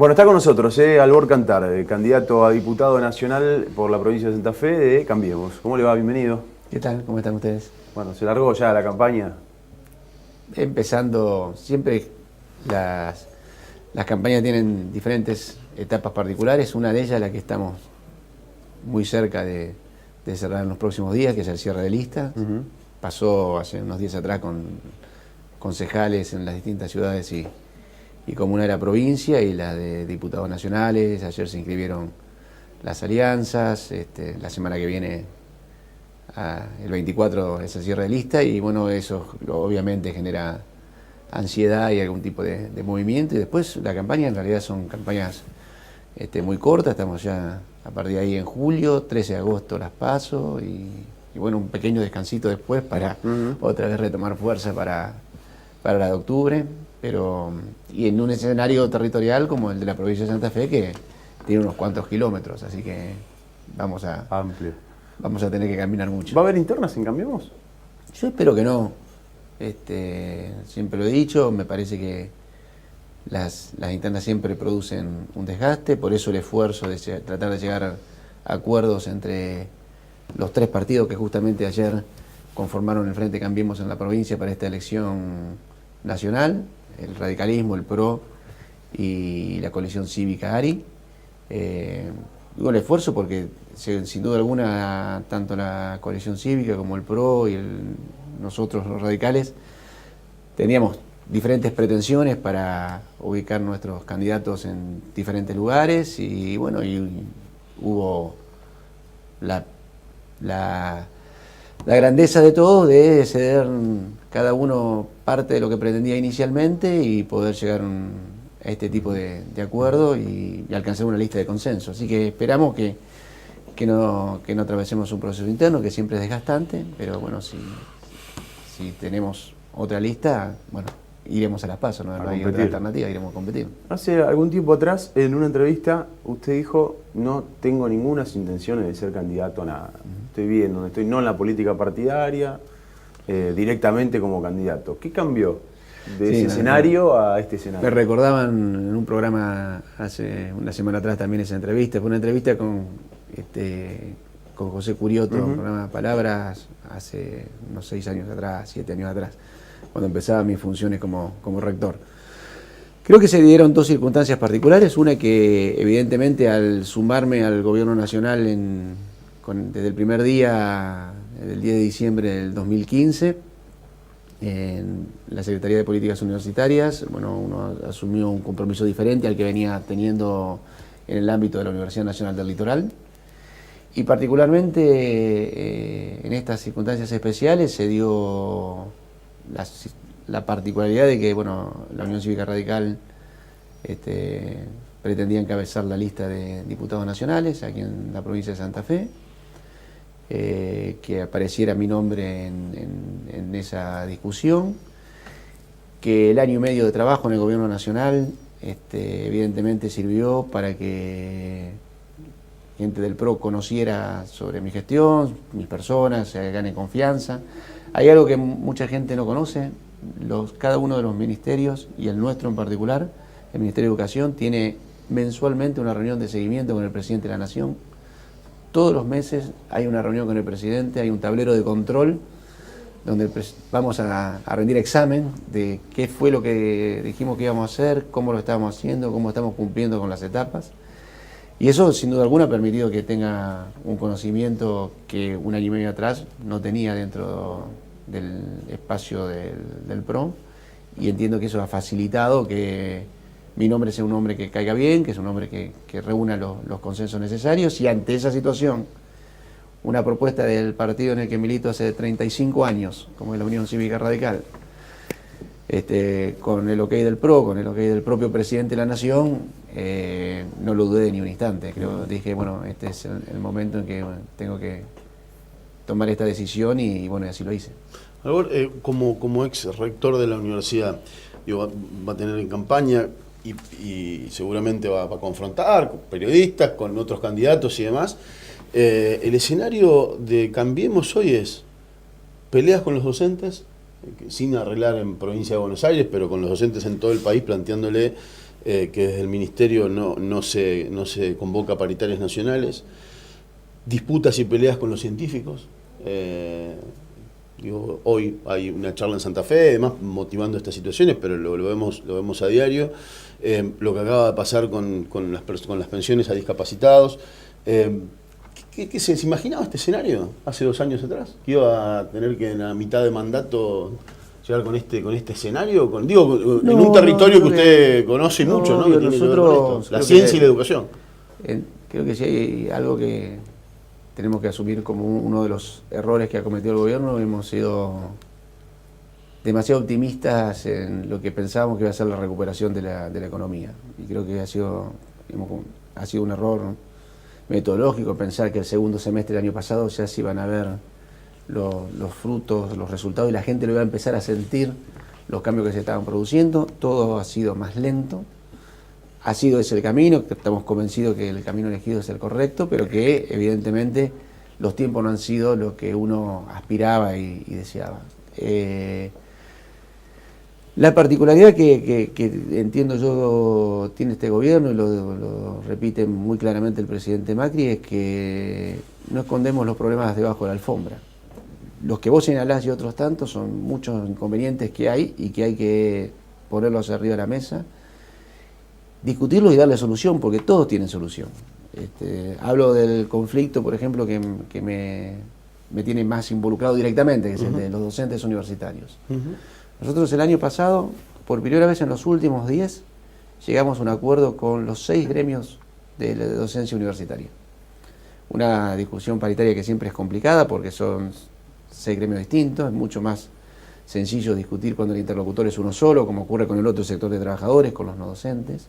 Bueno, está con nosotros Albor Cantar, candidato a diputado nacional por la provincia de Santa Fe de Cambiemos. ¿Cómo le va? Bienvenido. ¿Qué tal? ¿Cómo están ustedes? Bueno, ¿se largó ya la campaña? Empezando, siempre las campañas tienen diferentes etapas particulares. Una de ellas, la que estamos muy cerca de cerrar en los próximos días, que es el cierre de listas. Pasó hace unos días atrás con concejales en las distintas ciudades y comunas de la provincia y la de diputados nacionales. Ayer se inscribieron las alianzas, la semana que viene, el 24, es el cierre de lista, y bueno, eso obviamente genera ansiedad y algún tipo de movimiento. Y después la campaña en realidad son campañas muy cortas. Estamos ya a partir de ahí en julio, 13 de agosto las PASO y bueno, un pequeño descansito después para otra vez retomar fuerza para la de octubre, y en un escenario territorial como el de la provincia de Santa Fe, que tiene unos cuantos kilómetros, así que vamos a tener que caminar mucho. ¿Va a haber internas en Cambiemos? Yo espero que no. Siempre lo he dicho, me parece que las internas siempre producen un desgaste, por eso el esfuerzo de tratar de llegar a acuerdos entre los tres partidos que justamente ayer conformaron el Frente Cambiemos en la provincia para esta elección nacional, el radicalismo, el PRO y la coalición cívica ARI. Digo el esfuerzo porque sin duda alguna tanto la coalición cívica como el PRO y nosotros los radicales teníamos diferentes pretensiones para ubicar nuestros candidatos en diferentes lugares, y bueno, y hubo la grandeza de todos de ceder cada uno parte de lo que pretendía inicialmente y poder llegar a este tipo de acuerdo y alcanzar una lista de consenso. Así que esperamos que no atravesemos un proceso interno que siempre es desgastante, pero bueno, si tenemos otra lista, bueno, iremos a las PASO, no hay otra alternativa, iremos a competir. Hace algún tiempo atrás, en una entrevista, usted dijo: no tengo ninguna intenciones de ser candidato a nada. Estoy bien donde estoy, no en la política partidaria, directamente como candidato. ¿Qué cambió de ese escenario a este escenario? Me recordaban en un programa hace una semana atrás también esa entrevista. Fue una entrevista con José Curioto, un programa Palabras, hace unos 6 años atrás, 7 años atrás, cuando empezaba mis funciones como rector. Creo que se dieron dos circunstancias particulares. Una, que evidentemente al sumarme al gobierno nacional desde el primer día, el 10 de diciembre del 2015, en la Secretaría de Políticas Universitarias, bueno, uno asumió un compromiso diferente al que venía teniendo en el ámbito de la Universidad Nacional del Litoral. Y particularmente en estas circunstancias especiales se dio la particularidad de que, bueno, la Unión Cívica Radical pretendía encabezar la lista de diputados nacionales aquí en la provincia de Santa Fe, que apareciera mi nombre en esa discusión, que el año y medio de trabajo en el gobierno nacional evidentemente sirvió para que gente del PRO conociera sobre mi gestión, mis personas, se gane confianza. Hay algo que mucha gente no conoce: cada uno de los ministerios, y el nuestro en particular, el Ministerio de Educación, tiene mensualmente una reunión de seguimiento con el presidente de la Nación. Todos los meses hay una reunión con el presidente, hay un tablero de control donde vamos a rendir examen de qué fue lo que dijimos que íbamos a hacer, cómo lo estábamos haciendo, cómo estamos cumpliendo con las etapas. Y eso, sin duda alguna, ha permitido que tenga un conocimiento que un año y medio atrás no tenía dentro del espacio del PRO, y entiendo que eso ha facilitado que mi nombre sea un nombre que caiga bien, que es un nombre que reúna los consensos necesarios. Y ante esa situación, una propuesta del partido en el que milito hace 35 años, como es la Unión Cívica Radical, con el ok del PRO, con el ok del propio presidente de la Nación, no lo dudé ni un instante. Dije, bueno, este es el momento en que tengo que tomar esta decisión, y bueno, así lo hice. Albor, como ex rector de la universidad, va a tener en campaña y seguramente va a confrontar con periodistas, con otros candidatos y demás. El escenario de Cambiemos hoy es peleas con los docentes, sin arreglar en provincia de Buenos Aires, pero con los docentes en todo el país, planteándole que desde el Ministerio no se convoca paritarias nacionales, disputas y peleas con los científicos. Hoy hay una charla en Santa Fe, además motivando estas situaciones, pero lo vemos a diario. Lo que acaba de pasar con las pensiones a discapacitados. ¿Qué se imaginaba este escenario hace 2 años atrás? ¿Que iba a tener que en la mitad de mandato llegar con este escenario? En un territorio que usted conoce mucho, ¿no? Que tiene que ver con esto, la ciencia y la educación. Creo que si hay algo que tenemos que asumir como uno de los errores que ha cometido el gobierno, hemos sido demasiado optimistas en lo que pensábamos que iba a ser la recuperación de la economía. Y creo que ha sido un error metodológico pensar que el segundo semestre del año pasado ya se iban a ver los frutos, los resultados, y la gente lo iba a empezar a sentir, los cambios que se estaban produciendo. Todo ha sido más lento. Ha sido ese el camino, estamos convencidos que el camino elegido es el correcto, pero que evidentemente los tiempos no han sido lo que uno aspiraba y deseaba. La particularidad que entiendo yo tiene este gobierno, y lo repite muy claramente el presidente Macri, es que no escondemos los problemas debajo de la alfombra. Los que vos señalás y otros tantos son muchos inconvenientes que hay y que hay que ponerlos arriba de la mesa, discutirlos y darle solución, porque todos tienen solución. Hablo del conflicto, por ejemplo, que me tiene más involucrado directamente, que es el de los docentes universitarios. Nosotros el año pasado, por primera vez en los últimos 10, llegamos a un acuerdo con los 6 gremios de la docencia universitaria. Una discusión paritaria que siempre es complicada porque son 6 gremios distintos, es mucho más sencillo discutir cuando el interlocutor es uno solo, como ocurre con el otro sector de trabajadores, con los no docentes.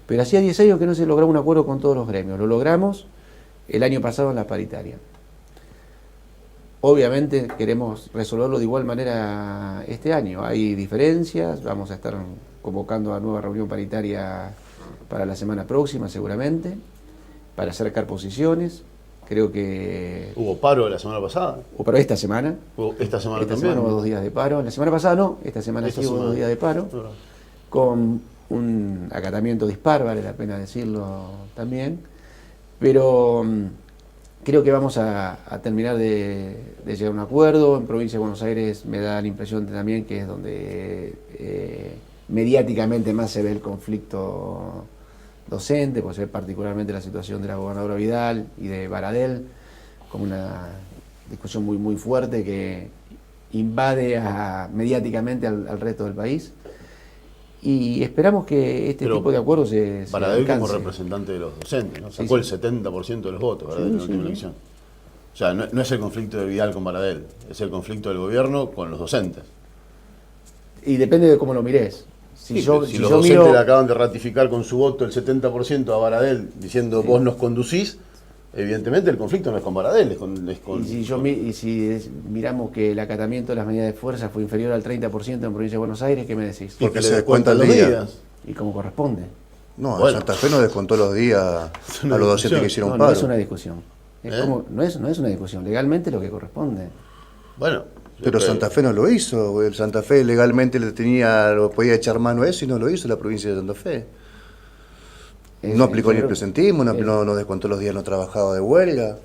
Pero hacía 10 años que no se lograba un acuerdo con todos los gremios. Lo logramos el año pasado en la paritaria. Obviamente queremos resolverlo de igual manera este año. Hay diferencias, vamos a estar convocando a nueva reunión paritaria para la semana próxima seguramente, para acercar posiciones. Creo que... ¿Hubo paro la semana pasada? ¿Hubo paro esta semana? ¿Esta semana también? Esta semana hubo 2 días de paro. La semana pasada no, esta semana sí hubo 2 días de paro. Con un acatamiento dispar, vale la pena decirlo también. Pero creo que vamos a terminar de llegar a un acuerdo. En Provincia de Buenos Aires me da la impresión también que es donde mediáticamente más se ve el conflicto docente, pues se ve particularmente la situación de la gobernadora Vidal y de Baradel, como una discusión muy, muy fuerte que invade mediáticamente al resto del país. Y esperamos que este tipo de acuerdos se Baradel alcance. como representante de los docentes, ¿no? Sacó el 70% de los votos, Baradel, en la última elección. O sea, no es el conflicto de Vidal con Baradel, es el conflicto del gobierno con los docentes. Y depende de cómo lo mires. Si los docentes le acaban de ratificar con su voto el 70% a Baradel diciendo vos nos conducís, evidentemente el conflicto no es con Baradel, es con... Y si miramos que el acatamiento de las medidas de fuerza fue inferior al 30% en Provincia de Buenos Aires, ¿qué me decís? Porque se descuentan los días. ¿Y cómo corresponde? No, bueno. Santa Fe no descontó los días a los docentes que hicieron paro. No es una discusión. No es una discusión. Legalmente lo que corresponde. Bueno. Pero Santa Fe no lo hizo. El Santa Fe legalmente lo podía echar mano a eso y no lo hizo la provincia de Santa Fe. No aplicó ni el presentismo, no descontó los días no trabajados de huelga.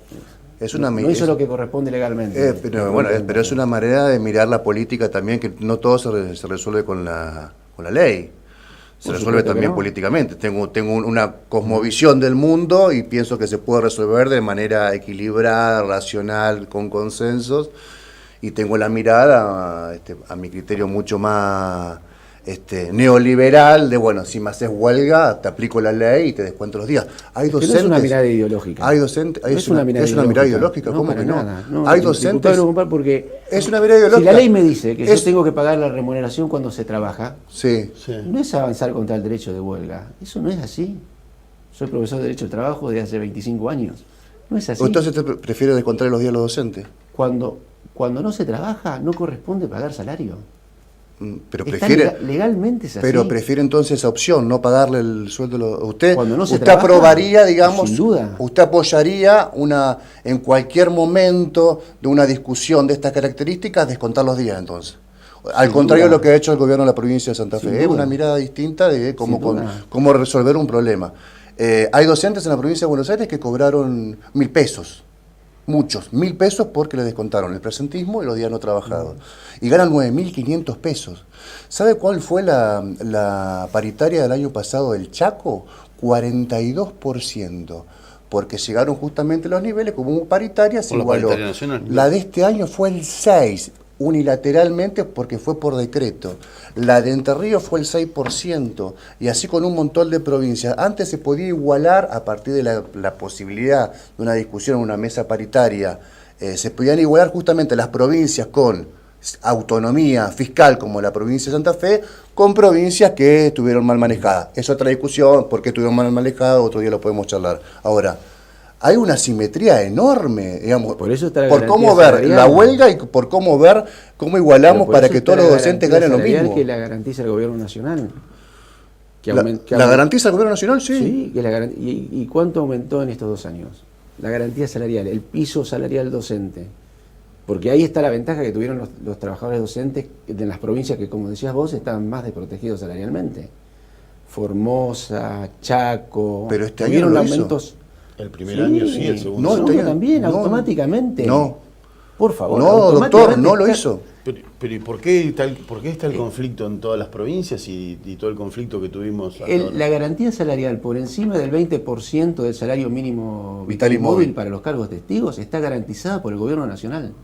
No hizo lo que corresponde legalmente. Pero es una manera de mirar la política también, que no todo se resuelve con la ley. Se resuelve también políticamente. Tengo una cosmovisión del mundo y pienso que se puede resolver de manera equilibrada, racional, con consensos. Y tengo la mirada, a mi criterio, mucho más neoliberal, de bueno, si me haces huelga, te aplico la ley y te descuento los días. Hay docentes. No es una mirada ideológica. Hay docentes. No es una mirada ideológica. ¿Cómo que no? No, hay docentes. Porque es una mirada ideológica. Si la ley me dice que yo tengo que pagar la remuneración cuando se trabaja, sí. No es avanzar contra el derecho de huelga. Eso no es así. Soy profesor de Derecho del Trabajo desde hace 25 años. No es así. Entonces te prefieres descontar los días a los docentes. Cuando no se trabaja, no corresponde pagar salario. Pero prefiere, legalmente es así. Pero prefiere entonces esa opción, no pagarle el sueldo. Usted trabaja, aprobaría, digamos, sin duda. Usted apoyaría en cualquier momento de una discusión de estas características, descontar los días entonces. Al Sin contrario de duda. lo que ha hecho el gobierno de la provincia de Santa Sin Fe. Es duda. una mirada distinta de Sin duda. cómo resolver un problema. Hay docentes en la provincia de Buenos Aires que cobraron 1.000 pesos. Muchos, 1.000 pesos porque les descontaron el presentismo y los días no trabajados. Y ganan 9.500 pesos. ¿Sabe cuál fue la paritaria del año pasado del Chaco? 42%. Porque llegaron justamente los niveles como paritaria, se Por la igualó. paritaria nacional. La de este año fue el 6%, unilateralmente porque fue por decreto. La de Entre Ríos fue el 6%, y así con un montón de provincias. Antes se podía igualar a partir de la posibilidad de una discusión en una mesa paritaria. Se podían igualar justamente las provincias con autonomía fiscal, como la provincia de Santa Fe, con provincias que estuvieron mal manejadas. Es otra discusión, por qué estuvieron mal manejadas, otro día lo podemos charlar. Ahora, hay una simetría enorme, digamos, Por eso está la por cómo garantía ver salarial. la huelga y por cómo ver cómo Pero igualamos por para eso que está todos los la docentes garantía ganen lo salarial mismo. que la garantiza el gobierno nacional. La garantiza el gobierno nacional, sí. Sí, que ¿Y cuánto aumentó en estos 2 años? La garantía salarial, el piso salarial docente. Porque ahí está la ventaja que tuvieron los trabajadores docentes de las provincias que, como decías vos, estaban más desprotegidos salarialmente. Formosa, Chaco, Pero este año tuvieron no lo hizo. aumentos. El primer año sí, el segundo No, no. este año- también, no, automáticamente. no. Por favor. No, doctor, automáticamente no lo está- hizo. Pero ¿y por qué está el conflicto en todas las provincias y todo el conflicto que tuvimos hasta ahora? La garantía salarial por encima del 20% del salario mínimo Vital vital y y móvil móvil para los cargos testigos está garantizada por el gobierno nacional.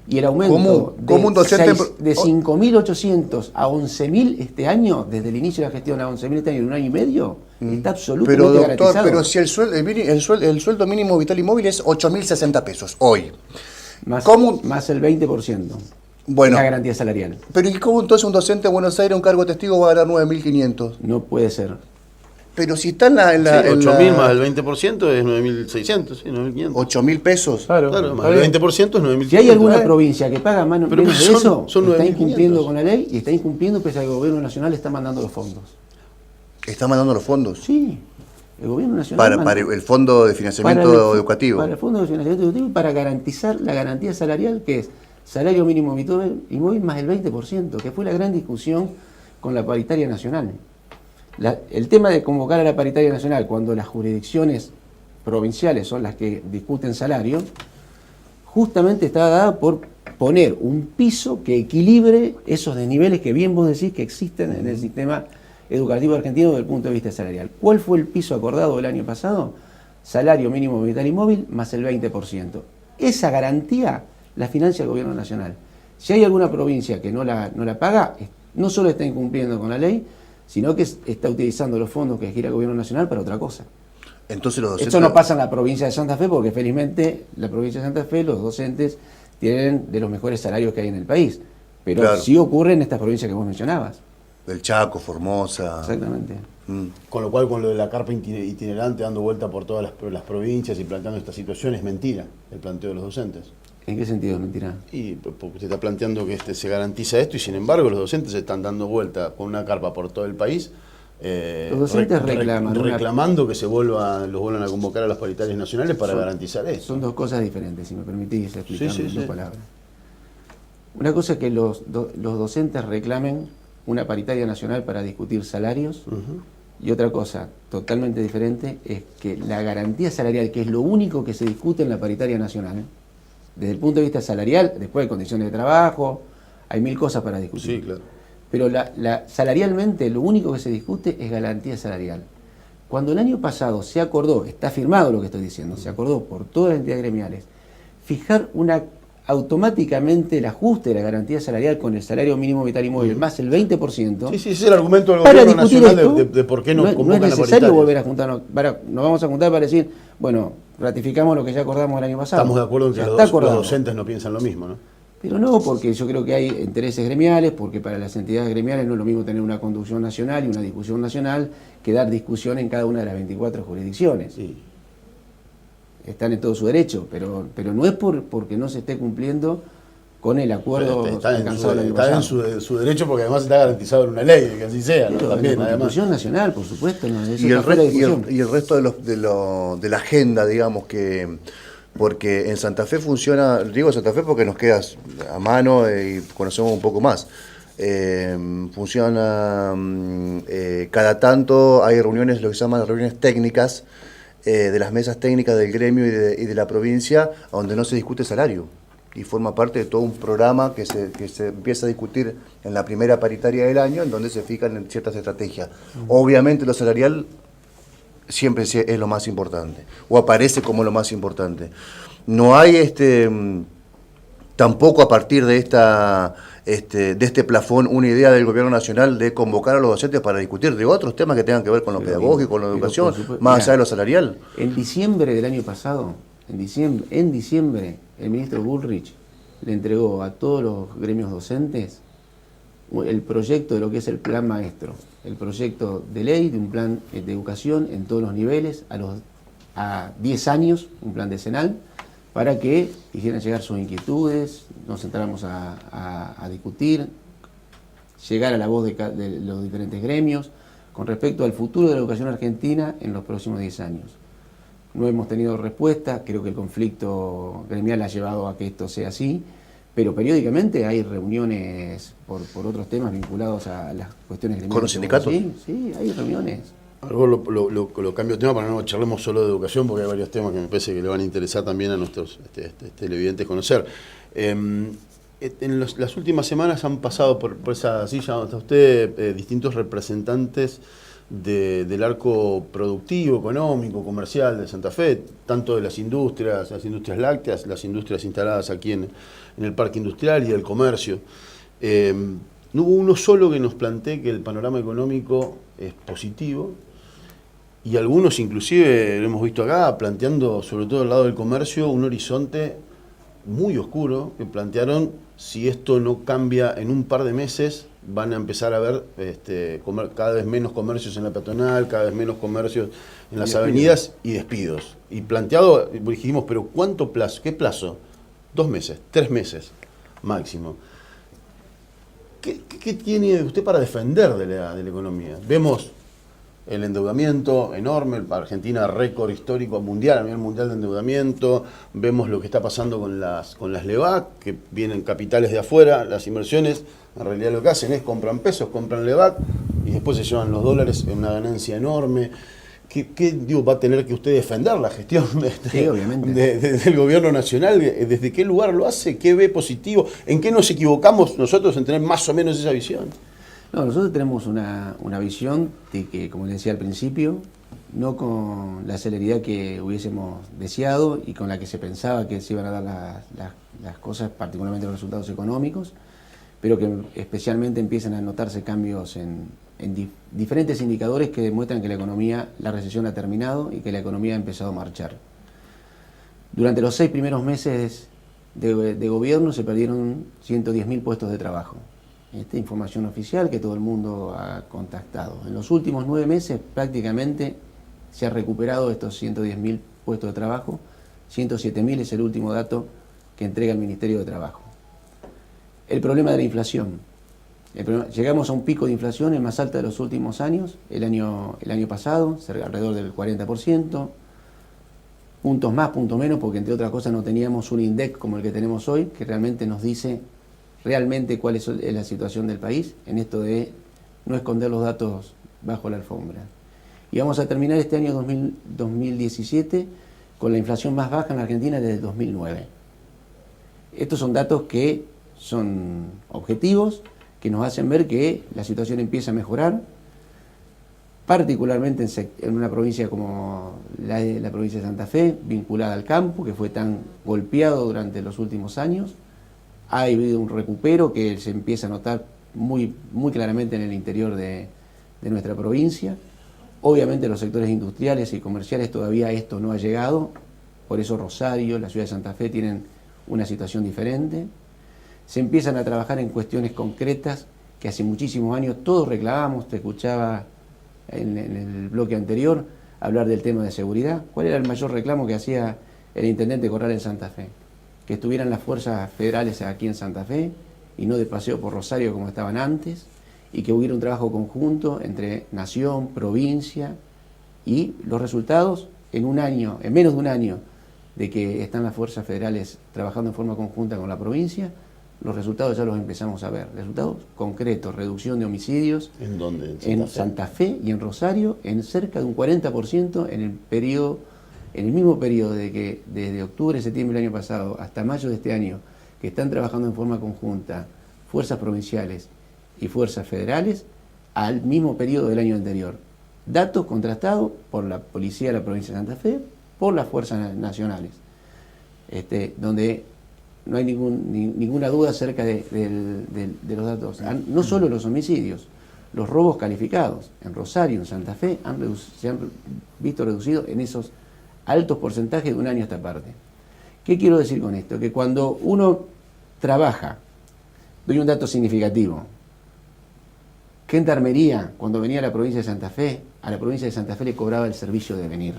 Y el aumento ¿Cómo un docente de 5.800 a 11.000 este año, desde el inicio de la gestión a 11.000 este año, en un año y medio, está absolutamente Pero doctor, garantizado. pero si el sueldo mínimo vital y móvil es 8.060 pesos hoy. más, ¿cómo? más el 20%. Bueno. La garantía salarial. Pero ¿y cómo entonces un docente de Buenos Aires, un cargo de testigo, va a ganar 9.500? No puede ser. Pero si está en la... Sí, 8.000 más el 20% es 9.600, sí, 9.500. 8.000 pesos. Claro, más el 20% es 9.500. Si hay alguna provincia que paga menos Pero de son- eso, son está 9.500. incumpliendo con la ley y está incumpliendo pese a que el gobierno nacional está mandando los fondos. Está mandando los fondos Sí, el gobierno nacional para el fondo de financiamiento educativo. Para el fondo de financiamiento educativo y para garantizar la garantía salarial, que es salario mínimo y móvil más el 20%, que fue la gran discusión con la paritaria nacional. El tema de convocar a la paritaria nacional cuando las jurisdicciones provinciales son las que discuten salario, justamente está dada por poner un piso que equilibre esos desniveles que bien vos decís que existen en el sistema educativo argentino desde el punto de vista salarial. ¿Cuál fue el piso acordado el año pasado? Salario mínimo vital y móvil más el 20%. Esa garantía la financia el gobierno nacional. Si hay alguna provincia que no la paga, no solo está incumpliendo con la ley, sino que está utilizando los fondos que gira el gobierno nacional para otra cosa. Entonces los docentes... Esto no pasa en la provincia de Santa Fe porque felizmente la provincia de Santa Fe los docentes tienen de los mejores salarios que hay en el país. Pero Claro. sí ocurre en estas provincias que vos mencionabas. El Chaco, Formosa... Exactamente. Con lo cual, con lo de la carpa itinerante dando vuelta por todas las provincias y planteando esta situación, es mentira el planteo de los docentes. ¿En qué sentido es mentira? Y porque se está planteando que se garantiza esto y sin embargo los docentes están dando vuelta con una carpa por todo el país. Los docentes reclaman reclamando que los vuelvan a convocar a las paritarias nacionales para garantizar esto. Son dos cosas diferentes, si me permitís explicarlo Sí, en sí, dos sí. palabras. Una cosa es que los docentes reclamen una paritaria nacional para discutir salarios, y otra cosa totalmente diferente es que la garantía salarial, que es lo único que se discute en la paritaria nacional, desde el punto de vista salarial, después de condiciones de trabajo, hay 1000 cosas para discutir. Sí, claro. Pero salarialmente lo único que se discute es garantía salarial. Cuando el año pasado se acordó, está firmado lo que estoy diciendo, se acordó por todas las entidades gremiales, fijar automáticamente el ajuste de la garantía salarial con el salario mínimo vital y móvil más el 20%. Sí, ese es el argumento del Para gobierno discutir nacional esto, de por qué no no es convocan la necesario paritaria. volver a juntarnos. Nos vamos a juntar para decir, bueno, ratificamos lo que ya acordamos el año pasado. Estamos de acuerdo en que Ya los está acordado. docentes no piensan lo mismo, ¿no? Pero no, porque yo creo que hay intereses gremiales, porque para las entidades gremiales no es lo mismo tener una conducción nacional y una discusión nacional que dar discusión en cada una de las 24 jurisdicciones. Sí. Están en todo su derecho, pero no es porque no se esté cumpliendo con el acuerdo Está alcanzado el año en pasado. su derecho porque además está garantizado en una ley, que así sea, ¿no? Pero en También, la además. Constitución nacional, por supuesto, no, eso Y el, está fuera de re- y el- discusión. y el resto de la agenda, digamos, que porque en Santa Fe funciona, digo Santa Fe porque nos queda a mano y conocemos un poco más. Funciona cada tanto, hay reuniones, lo que se llaman reuniones técnicas, de las mesas técnicas del gremio y de la provincia, donde no se discute salario. Y forma parte de todo un programa que se empieza a discutir en la primera paritaria del año, en donde se fijan en ciertas estrategias. Obviamente lo salarial siempre es lo más importante, o aparece como lo más importante. No hay tampoco a partir de este plafón una idea del gobierno nacional de convocar a los docentes para discutir de otros temas que tengan que ver con lo pedagógico, con la educación, más allá de lo salarial. En diciembre del año pasado, en diciembre, el ministro Bullrich le entregó a todos los gremios docentes el proyecto de lo que es el plan maestro, el proyecto de ley de un plan de educación en todos los niveles, a 10 años, un plan decenal, para que hicieran llegar sus inquietudes, nos sentáramos a discutir, llegar a la voz de los diferentes gremios con respecto al futuro de la educación argentina en los próximos 10 años. No hemos tenido respuesta, creo que el conflicto gremial ha llevado a que esto sea así, pero periódicamente hay reuniones por otros temas vinculados a las cuestiones gremiales. ¿Con los sindicatos? Sí, hay reuniones. Algo lo cambio de tema para no charlemos solo de educación, porque hay varios temas que me parece que le van a interesar también a nuestros televidentes conocer. En las últimas semanas han pasado por esa silla donde está usted distintos representantes del arco productivo, económico, comercial de Santa Fe, tanto de las industrias lácteas, las industrias instaladas aquí en el parque industrial y del comercio. No hubo uno solo que nos plantee que el panorama económico es positivo, y algunos inclusive, lo hemos visto acá, planteando, sobre todo al lado del comercio, un horizonte muy oscuro, que plantearon, si esto no cambia en un par de meses, van a empezar a ver cada vez menos comercios en la peatonal, cada vez menos comercios en las avenidas y despidos. Y planteado, dijimos, pero ¿cuánto plazo? ¿Qué plazo? 2 meses, 3 meses máximo. ¿Qué tiene usted para defender de la economía? Vemos el endeudamiento enorme, Argentina récord histórico mundial, a nivel mundial de endeudamiento, vemos lo que está pasando con las LEVAC, que vienen capitales de afuera, las inversiones, en realidad lo que hacen es compran pesos, compran LEVAC, y después se llevan los dólares en una ganancia enorme. ¿Qué va a tener que usted defender la gestión del gobierno nacional? ¿Desde qué lugar lo hace? ¿Qué ve positivo? ¿En qué nos equivocamos nosotros en tener más o menos esa visión? No, nosotros tenemos una visión de que, como le decía al principio, no con la celeridad que hubiésemos deseado y con la que se pensaba que se iban a dar las cosas, particularmente los resultados económicos, pero que especialmente empiezan a notarse cambios en diferentes indicadores que demuestran que la recesión ha terminado y que la economía ha empezado a marchar. Durante los 6 primeros meses de gobierno se perdieron 110.000 puestos de trabajo. Esta información oficial que todo el mundo ha contactado. En los últimos 9 meses prácticamente se ha recuperado estos 110.000 puestos de trabajo. 107.000 es el último dato que entrega el Ministerio de Trabajo. El problema de la inflación. Llegamos a un pico de inflación el más alto de los últimos años, el año pasado, alrededor del 40%, puntos más, puntos menos, porque entre otras cosas no teníamos un INDEC como el que tenemos hoy, que realmente nos dice realmente cuál es la situación del país, en esto de no esconder los datos bajo la alfombra. Y vamos a terminar este año 2017 con la inflación más baja en la Argentina desde el 2009. Estos son datos que son objetivos, que nos hacen ver que la situación empieza a mejorar, particularmente en una provincia como la provincia de Santa Fe, vinculada al campo, que fue tan golpeado durante los últimos años. Ha habido un recupero que se empieza a notar muy claramente en el interior de nuestra provincia. Obviamente los sectores industriales y comerciales todavía esto no ha llegado, por eso Rosario, la ciudad de Santa Fe tienen una situación diferente. Se empiezan a trabajar en cuestiones concretas que hace muchísimos años todos reclamábamos. Te escuchaba en el bloque anterior hablar del tema de seguridad. ¿Cuál era el mayor reclamo que hacía el intendente Corral en Santa Fe? Que estuvieran las fuerzas federales aquí en Santa Fe y no de paseo por Rosario como estaban antes, y que hubiera un trabajo conjunto entre nación, provincia, y los resultados en menos de un año de que están las fuerzas federales trabajando en forma conjunta con la provincia, los resultados ya los empezamos a ver. Resultados concretos, reducción de homicidios. ¿En dónde? En Santa Fe y en Rosario, en cerca de un 40% en el mismo periodo desde octubre, septiembre del año pasado hasta mayo de este año, que están trabajando en forma conjunta fuerzas provinciales y fuerzas federales, al mismo periodo del año anterior. Datos contrastados por la Policía de la Provincia de Santa Fe, por las fuerzas nacionales, donde no hay ninguna duda acerca de los datos. No solo los homicidios, los robos calificados en Rosario, en Santa Fe, se han visto reducidos en esos altos porcentajes de un año a esta parte. ¿Qué quiero decir con esto? Que cuando uno trabaja, doy un dato significativo. Gendarmería, cuando venía a la provincia de Santa Fe, a la provincia de Santa Fe le cobraba el servicio de venir.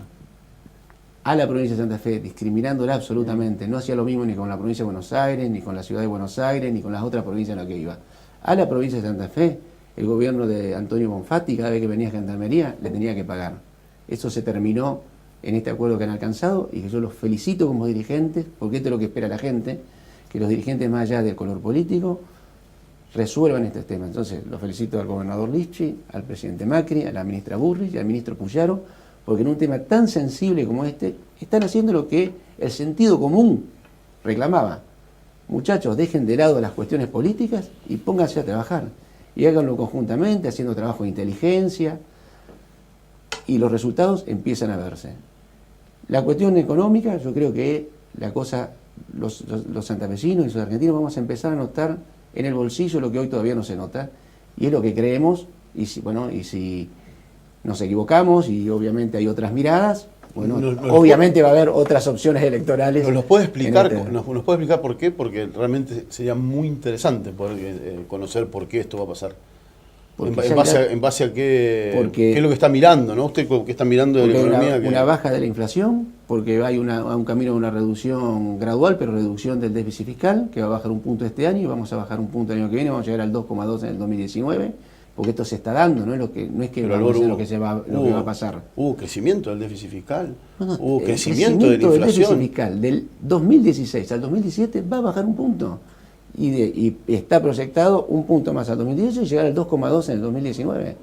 A la provincia de Santa Fe, discriminándola absolutamente, no hacía lo mismo ni con la provincia de Buenos Aires, ni con la ciudad de Buenos Aires, ni con las otras provincias en las que iba. A la provincia de Santa Fe, el gobierno de Antonio Bonfatti, cada vez que venía a Gendarmería, le tenía que pagar. Eso se terminó en este acuerdo que han alcanzado y que yo los felicito como dirigentes, porque esto es lo que espera la gente, que los dirigentes, más allá del color político, resuelvan estos temas. Entonces, los felicito al gobernador Lichi, al presidente Macri, a la ministra Burrich y al ministro Puyaro, porque en un tema tan sensible como este, están haciendo lo que el sentido común reclamaba. Muchachos, dejen de lado las cuestiones políticas y pónganse a trabajar. Y háganlo conjuntamente, haciendo trabajo de inteligencia, y los resultados empiezan a verse. La cuestión económica, yo creo que la cosa, los santafesinos y los argentinos vamos a empezar a notar en el bolsillo lo que hoy todavía no se nota, y es lo que creemos, y si nos equivocamos, y obviamente hay otras miradas, bueno, obviamente va a haber otras opciones electorales. ¿Nos puede explicar, nos puede explicar por qué? Porque realmente sería muy interesante poder conocer por qué esto va a pasar. ¿En base a qué es lo que está mirando, ¿no? ¿Usted qué está mirando de la economía? Una baja de la inflación, porque hay un camino de una reducción gradual, pero reducción del déficit fiscal, que va a bajar un punto este año, y vamos a bajar un punto el año que viene, vamos a llegar al 2,2 en el 2019, porque esto se está dando, no es que lo que va a pasar. Hubo crecimiento del déficit fiscal, hubo crecimiento de la inflación. Del déficit fiscal del 2016 al 2017 va a bajar un punto. Y está proyectado un punto más al 2018 y llegar al 2,2 en el 2019.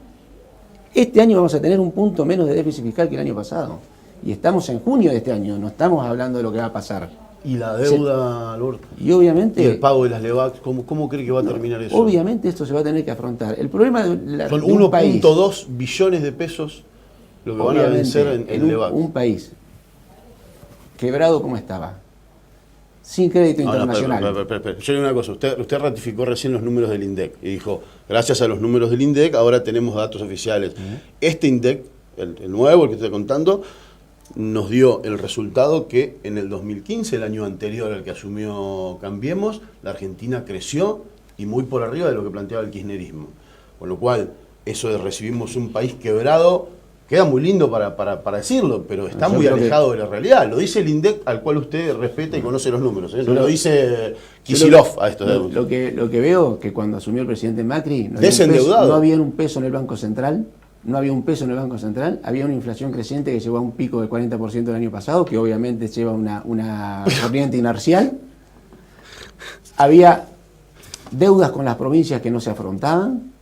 Este año vamos a tener un punto menos de déficit fiscal que el año pasado. Y estamos en junio de este año, no estamos hablando de lo que va a pasar. ¿Y la deuda, Alberto? Y obviamente... ¿Y el pago de las LEVAC? ¿Cómo cree que va a terminar eso? Obviamente esto se va a tener que afrontar. El problema de son 1.2 billones de pesos lo que van a vencer en LEVAC. Un país quebrado como estaba, sin crédito internacional. Pero yo le digo una cosa, usted ratificó recién los números del INDEC y dijo, gracias a los números del INDEC ahora tenemos datos oficiales. Este INDEC, el nuevo, el que estoy contando, nos dio el resultado que en el 2015, el año anterior al que asumió Cambiemos, la Argentina creció y muy por arriba de lo que planteaba el kirchnerismo. Con lo cual, eso de recibimos un país quebrado, queda muy lindo para decirlo, pero está muy alejado de la realidad. Lo dice el INDEC, al cual usted respeta y conoce los números. No lo dice Kicillof a estos. Lo que veo que cuando asumió el presidente Macri, no había un peso en el Banco Central. No había un peso en el Banco Central, había una inflación creciente que llegó a un pico del 40% el año pasado, que obviamente lleva una corriente inercial. Había deudas con las provincias que no se afrontaban.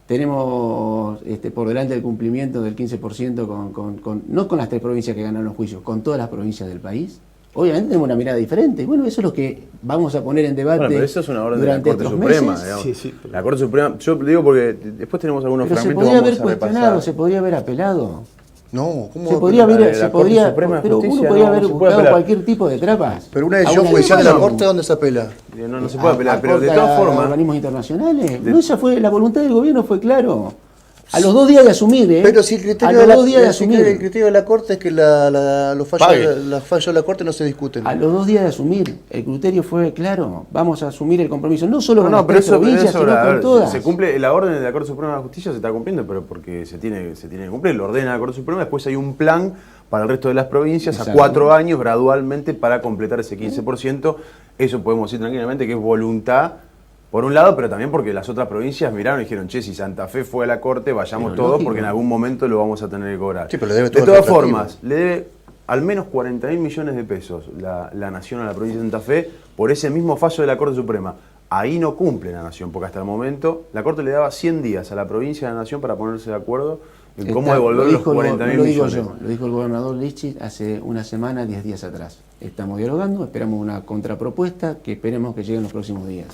Tenemos por delante el cumplimiento del 15% no con las 3 provincias que ganaron los juicios, con todas las provincias del país. Obviamente tenemos una mirada diferente. Bueno, eso es lo que vamos a poner en debate. Bueno, pero eso es una orden de la Corte Suprema, sí. La Corte Suprema, yo le digo porque después tenemos algunos fragmentos. Se podría haber cuestionado, se podría haber apelado. No, ¿cómo? Pero uno podría haber buscado cualquier tipo de trapas. Pero una decisión judicial de la Corte, ¿dónde se apela? No se puede apelar, pero de todas formas... organismos internacionales. No, esa fue la voluntad del gobierno, fue claro. A los 2 días de asumir, Pero si el criterio el criterio de la Corte es que los fallos de la Corte no se discuten. A los 2 días de asumir, el criterio fue claro. Vamos a asumir el compromiso, no solo con las 3 provincias, sino con todas. Se cumple, la orden de la Corte Suprema de Justicia se está cumpliendo, pero porque se tiene que cumplir. Lo ordena la Corte Suprema, después hay un plan para el resto de las provincias a 4 años gradualmente para completar ese 15%. Eso podemos decir tranquilamente que es voluntad, por un lado, pero también porque las otras provincias miraron y dijeron, che, si Santa Fe fue a la Corte, vayamos todos porque en algún momento lo vamos a tener que cobrar. Sí, pero le debe de todas formas, le debe al menos 40.000 millones de pesos la Nación a la provincia de Santa Fe por ese mismo fallo de la Corte Suprema. Ahí no cumple la Nación, porque hasta el momento la Corte le daba 100 días a la provincia y a la Nación para ponerse de acuerdo en cómo devolver los 40.000 millones. Lo dijo el gobernador Lichit hace una semana, 10 días atrás. Estamos dialogando, esperamos una contrapropuesta que esperemos que llegue en los próximos días.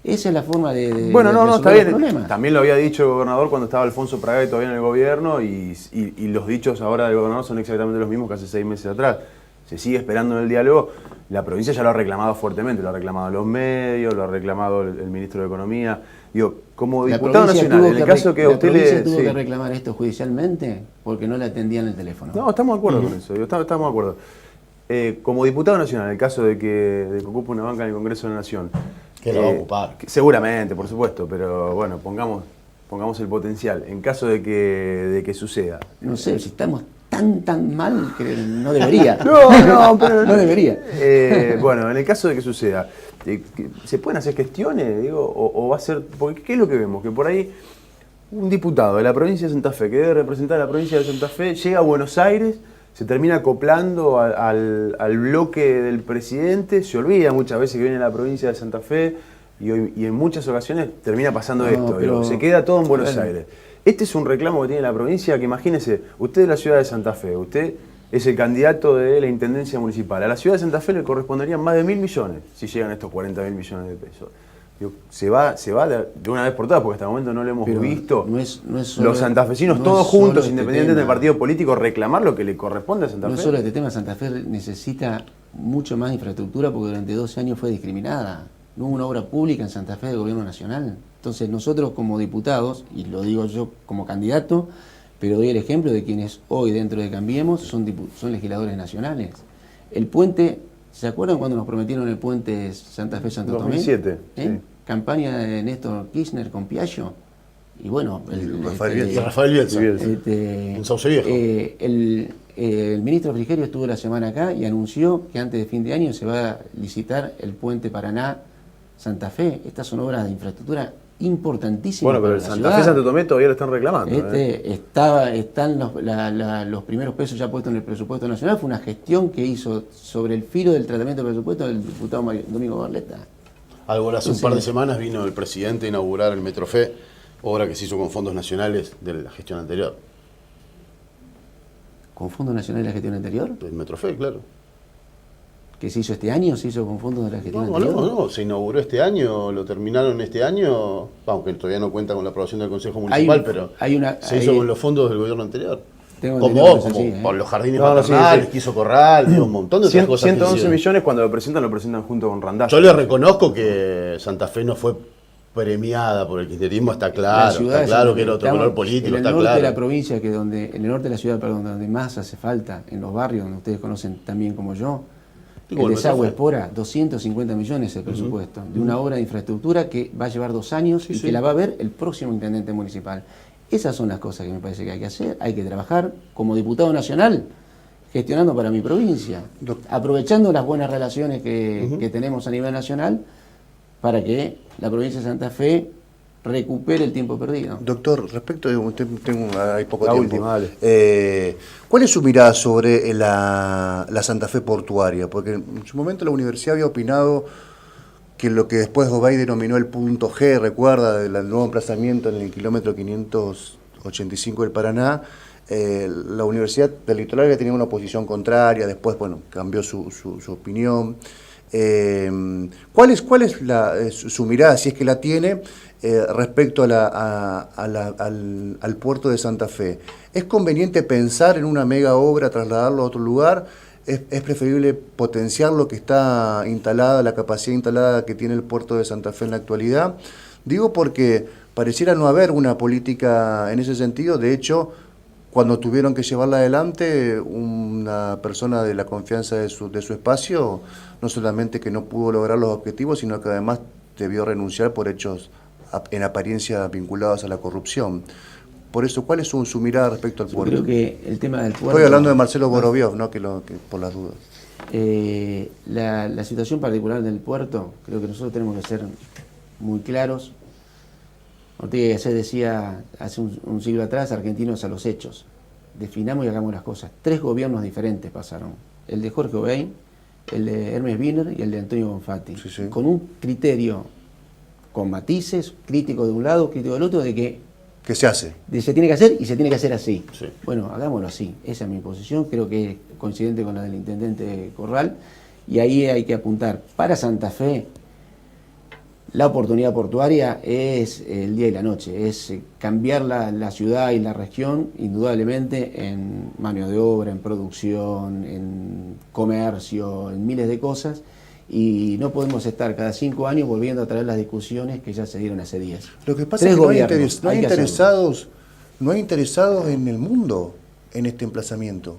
Esa es la forma de bueno, no, está resolver bien. los problemas. También lo había dicho el gobernador cuando estaba Alfonso Pradel todavía en el gobierno y los dichos ahora del gobernador son exactamente los mismos que hace 6 meses atrás. Se sigue esperando en el diálogo. La provincia ya lo ha reclamado fuertemente, lo ha reclamado los medios, lo ha reclamado el ministro de Economía. Digo, como diputado nacional, en el caso que a usted le... ¿La provincia tuvo que reclamar esto judicialmente porque no le atendían el teléfono? No, estamos de acuerdo con eso, estamos de acuerdo. Como diputado nacional, en el caso de que ocupe una banca en el Congreso de la Nación... Que la va a ocupar. Seguramente, por supuesto, pero bueno, pongamos el potencial. En caso de que suceda. No sé, si estamos tan mal que no debería. pero no debería. Bueno, en el caso de que suceda, ¿se pueden hacer gestiones? Digo, o va a ser. Porque ¿qué es lo que vemos? Que por ahí un diputado de la provincia de Santa Fe, que debe representar a la provincia de Santa Fe, llega a Buenos Aires, se termina acoplando al bloque del presidente, se olvida muchas veces que viene de la provincia de Santa Fe y en muchas ocasiones termina pasando esto. Pero se queda todo en Buenos Aires. Este es un reclamo que tiene la provincia, que imagínese, usted es de la ciudad de Santa Fe, usted es el candidato de la Intendencia Municipal. A la ciudad de Santa Fe le corresponderían más de 1.000 millones si llegan estos 40.000 millones de pesos. Digo, se va de una vez por todas, porque hasta el momento no lo hemos visto. No es solo, los santafesinos, todos juntos, independientes del partido político, reclamar lo que le corresponde a Santa Fe. No solo este tema, Santa Fe necesita mucho más infraestructura porque durante 12 años fue discriminada. No hubo una obra pública en Santa Fe del gobierno nacional. Entonces nosotros como diputados, y lo digo yo como candidato, pero doy el ejemplo de quienes hoy dentro de Cambiemos son legisladores nacionales. El puente, ¿se acuerdan cuando nos prometieron el puente Santa Fe-Santo Tomé? 2007. Sí. Campaña de Néstor Kirchner con Piaggio. Y bueno, Rafael Bielsa. En Sauce Viejo. El ministro Frigerio estuvo la semana acá y anunció que antes de fin de año se va a licitar el puente Paraná-Santa Fe. Estas son obras de infraestructura importantísimas. Bueno, pero el Santa Fe-Santo Tomé todavía lo están reclamando. Están los primeros pesos ya puestos en el presupuesto nacional. Fue una gestión que hizo sobre el filo del tratamiento del presupuesto del diputado Domingo Barletta. Hace un par de semanas vino el presidente a inaugurar el Metrofe, obra que se hizo con fondos nacionales de la gestión anterior. ¿Con fondos nacionales de la gestión anterior? El Metrofe, claro. ¿Que se hizo este año? ¿Se hizo con fondos de la gestión anterior? No, se inauguró este año, lo terminaron este año, aunque todavía no cuenta con la aprobación del Consejo Municipal, pero se hizo con los fondos del gobierno anterior. Como por los jardines patronales, que hizo Corral, un montón de otras cosas. 111 millones cuando lo presentan junto con Randazzo. Yo le reconozco que Santa Fe no fue premiada por el kirchnerismo, está claro que era otro color político, está claro. En el norte de la provincia, en el norte de la ciudad, donde más hace falta, en los barrios donde ustedes conocen tan bien como yo, el desagüe Espora, 250 millones el presupuesto, de una obra de infraestructura que va a llevar 2 años que la va a ver el próximo intendente municipal. Esas son las cosas que me parece que hay que hacer, hay que trabajar como diputado nacional, gestionando para mi provincia, aprovechando las buenas relaciones que tenemos a nivel nacional para que la provincia de Santa Fe recupere el tiempo perdido. Doctor, respecto de hay poco la tiempo. Última, dale. ¿Cuál es su mirada sobre la Santa Fe portuaria? Porque en su momento la universidad había opinado que lo que después Gobay denominó el punto G, recuerda, del nuevo emplazamiento en el kilómetro 585 del Paraná, la Universidad del Litoral había tenido una posición contraria, después, cambió su opinión. ¿Cuál es su mirada, si es que la tiene, respecto al puerto de Santa Fe? ¿Es conveniente pensar en una mega obra, trasladarlo a otro lugar? ¿Es preferible potenciar lo que está instalada, la capacidad instalada que tiene el puerto de Santa Fe en la actualidad? Digo porque pareciera no haber una política en ese sentido. De hecho, cuando tuvieron que llevarla adelante, una persona de la confianza de su espacio, no solamente que no pudo lograr los objetivos, sino que además debió renunciar por hechos en apariencia vinculados a la corrupción. Por eso, ¿cuál es su mirada respecto al puerto? Creo que el tema del puerto... Estoy hablando de Marcelo Boroviov, ¿no? que por las dudas. La situación particular del puerto, creo que nosotros tenemos que ser muy claros. Ortega y Gasset decía hace un siglo atrás, argentinos a los hechos. definamos y hagamos las cosas. 3 gobiernos diferentes pasaron. El de Jorge Obein, el de Hermes Wiener y el de Antonio Bonfatti. Sí, sí. Con un criterio, con matices, crítico de un lado, crítico del otro, de que ¿Qué se hace? se tiene que hacer y se tiene que hacer así. Sí. Bueno, hagámoslo así. Esa es mi posición, creo que es coincidente con la del intendente Corral, y ahí hay que apuntar. Para Santa Fe, la oportunidad portuaria es el día y la noche, es cambiar la ciudad y la región, indudablemente, en mano de obra, en producción, en comercio, en miles de cosas, y no podemos estar cada 5 años volviendo a traer las discusiones que ya se dieron hace 10. Lo que pasa 3 es que no gobiernos, hay que hacerlo. no hay interesados en el mundo en este emplazamiento.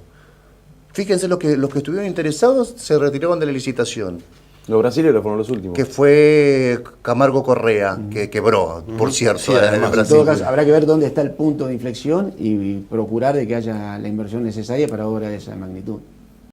Fíjense, los que estuvieron interesados se retiraron de la licitación, Los brasileños fueron los últimos. que fue Camargo Correa, que quebró, por cierto, Sí, en además. En Brasil. todo caso, habrá que ver dónde está el punto de inflexión y procurar de que haya la inversión necesaria para obras de esa magnitud.